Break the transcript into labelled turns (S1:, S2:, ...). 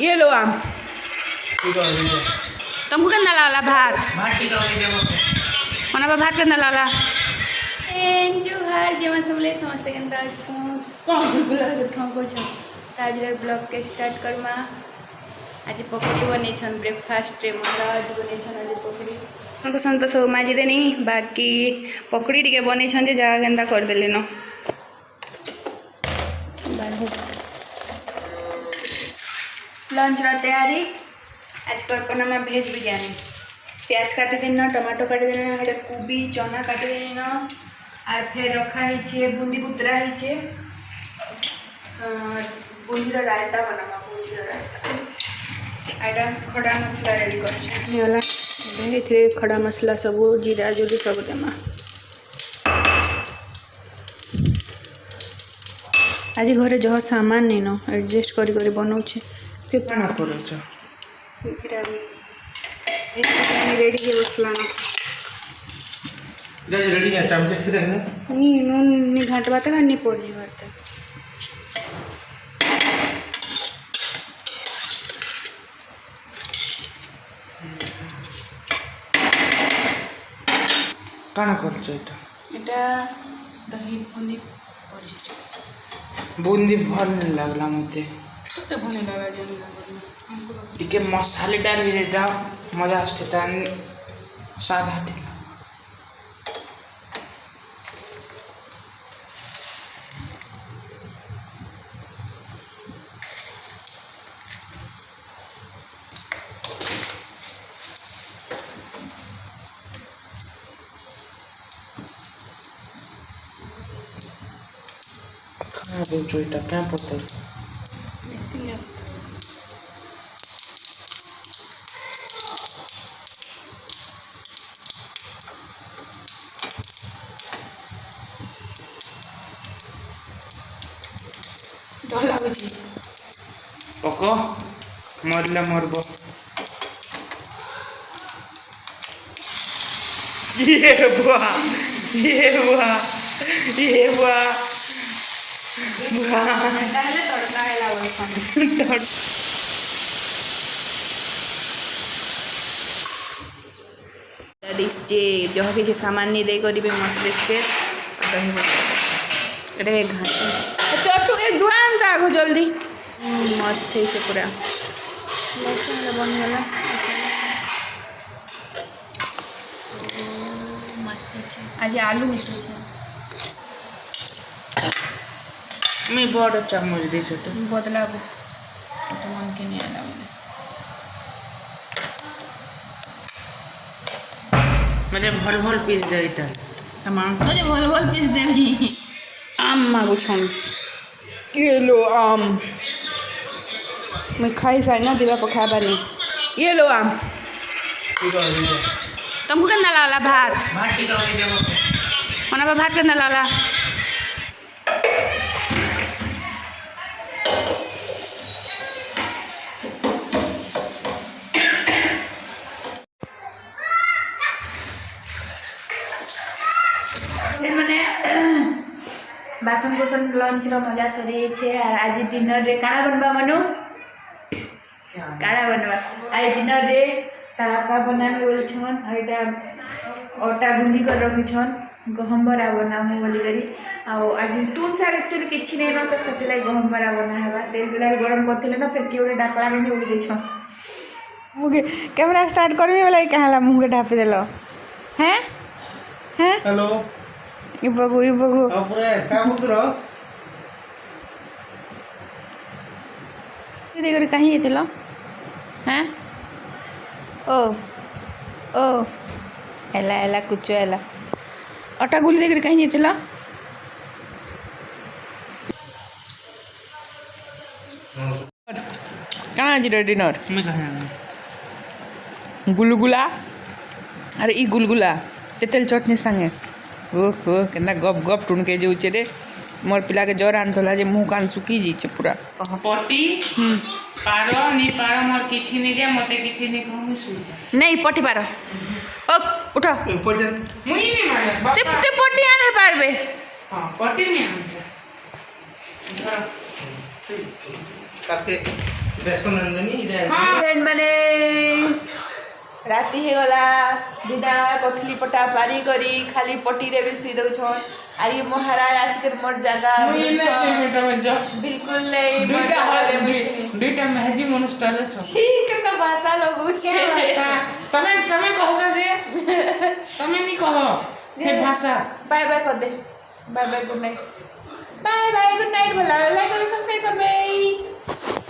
S1: ये लो आम तुमको कितना लाला भात मना भात कितना लाला जुहार जेमन सबले समस्त केनता कौन को आज ब्लॉग के स्टार्ट करमा आज पकड़ी बनी छन ब्रेकफास्ट रे मला आज बनी छन आज पकड़ी हमको संत सब माजी देनी बाकी पकड़ी टिके बनी छन जे जगह केनता कर देले न लंच रा तैयारी आज करपना में भेज बिरयानी प्याज काट देना टमाटो काट देना हेडे कोबी चना काट देना और फिर रखा है बूंदी बुतरा है बूंदी रायता बनावा बूंदी रायता आइटा खड़ा मसला रेडी कर खड़ा मसला सब जीरा जोरी सब देमा आज घरे जह सामान नहीं न एडजस्ट करी करी बनाऊे कितना रेडी के बसला ना
S2: रेडी है टाइम चेक देखने
S1: नहीं नून नहीं घाटवा तक नहीं पड़ जी भरते
S2: काना करछ एटा
S1: एटा दही बूंदी पड़ जी
S2: बूंदी भल नहीं लागला मते
S1: तो भने लगा जन हमको
S2: टिके मसाले डाल एटा मजा आस्ते तान सादा ठीक खाना बोलছো এটা क्या पता
S1: डर लागुची
S2: पको मरला मरबो ये बुआ
S1: ताहले तड़का एला वसन डिश जे जह के सामान नहीं दे करी मस्त डिश जे दही रे घाट चटू एक दुआन पे आगो जल्दी मस्त है पूरा बन गला मस्त है आज आलू मिसे छे
S2: मैं बड़ चामच दे छोटे
S1: बदला तो मन के नहीं आला
S2: मुझे भल भल पीस दे इटा
S1: मांस जे भल भल पीस देमी आम मागो छन ये लो आम मैं खाई साइ ना दिवा पखा बानी ये लो आम तुमको कितना लाला भात मना भात कितना लाला मैंने बासन कुसन लंच रो मजा सरी छे और आज डिनर रे काना बनबा मनु काना बनबा आज डिनर रे तड़का बनामे बोल छन एटा ओटा गुंदी कर रखी छन गहम बरा बनामु बोली करी आ आज तुम साग एक्चुअली किछि नै न तो सते लाई गहम बरा बना हेबा तेल गुला गरम करथिले न फिर केउडे डाकला में उड़ी गई छन मुगे कैमरा स्टार्ट करबी वाला कहला मुंह के ढापे देलो हैं हैं
S2: हेलो
S1: ये बगु
S2: पूरा काम करो
S1: ये देखो कहीं ये चलो हैं ओ ओ एला एला कुछ एला अटा गुली देखो कहीं ये चलो कहाँ जी डिनर
S2: मैं कहां
S1: गुलगुला अरे ई गुलगुला तेल चटनी संगे ओहो केना गप गप टुन के जाऊे रे मोर पिला के जर आनथला जे मुँह कान सुखी जाइए पूरा
S2: पटी पारो नी पारो मोर किछि नै दे मते किछि नै कहू सुई
S1: नहीं पटी पारो ओ उठ
S2: पटी मुई नै मारे
S1: ते पटी आने पारबे
S2: हां पटी नै आनछ काटे
S3: देखो नंदनी इधर
S2: हाँ
S1: फ्रेंड मैंने राति हे गला बिना पथली पटा पारी करी खाली पटी रे भी सुई दउछन आरी महाराज आजकर मोर जगह
S2: मुई ना से मीटर में जा
S1: बिल्कुल नहीं मोर
S2: दुईटा
S1: जगह रे मुई
S2: दुईटा महजी मनुष्य छ
S1: ठीक त भाषा लगु छे
S2: तमे तमे कहस जे तमे नी कह हे भाषा
S1: बाय बाय कर दे bye bye good night bye bye good night बोला लाइक और सब्सक्राइब कर बे